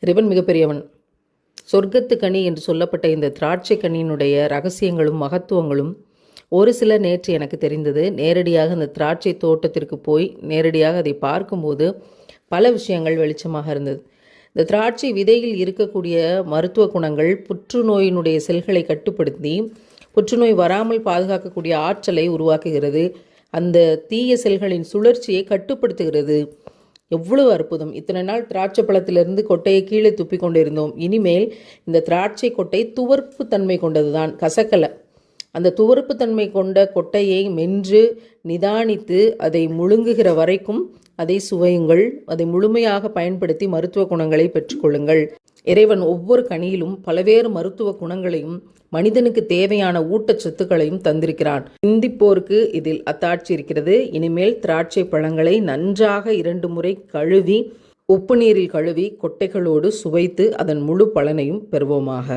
இறைவன் மிகப்பெரியவன். சொர்க்கத்து கனி என்று சொல்லப்பட்ட இந்த திராட்சை கனியினுடைய ரகசியங்களும் மகத்துவங்களும் ஒரு சில நேற்று எனக்கு தெரிந்தது. நேரடியாக அந்த திராட்சை தோட்டத்திற்கு போய் நேரடியாக அதை பார்க்கும்போது பல விஷயங்கள் வெளிச்சமாக இருந்தது. இந்த திராட்சை விதையில் இருக்கக்கூடிய மருத்துவ குணங்கள் புற்றுநோயினுடைய செல்களை கட்டுப்படுத்தி புற்றுநோய் வராமல் பாதுகாக்கக்கூடிய ஆற்றலை உருவாக்குகிறது. அந்த தீய செல்களின் சுழற்சியை கட்டுப்படுத்துகிறது. எவ்வளவு அற்புதம்! இத்தனை நாள் திராட்சை பழத்திலிருந்து கொட்டையை கீழே துப்பி கொண்டிருந்தோம். இனிமேல் இந்த திராட்சை கொட்டை துவர்ப்பு தன்மை கொண்டது தான், கசக்கலை. அந்த துவர்ப்பு தன்மை கொண்ட கொட்டையை மென்று நிதானித்து அதை முழுங்குகிற வரைக்கும் அதை சுவையுங்கள். அதை முழுமையாக பயன்படுத்தி மருத்துவ குணங்களை பெற்றுக்கொள்ளுங்கள். இறைவன் ஒவ்வொரு கனியிலும் பல்வேறு மருத்துவ குணங்களையும் மனிதனுக்கு தேவையான ஊட்டச்சத்துக்களையும் தந்திருக்கிறான். சிந்திப்போருக்கு இதில் அத்தாட்சி இருக்கிறது. இனிமேல் திராட்சை பழங்களை நன்றாக 2 முறை கழுவி உப்பு நீரில் கழுவி கொட்டைகளோடு சுவைத்து அதன் முழு பலனையும் பெறுவோமாக.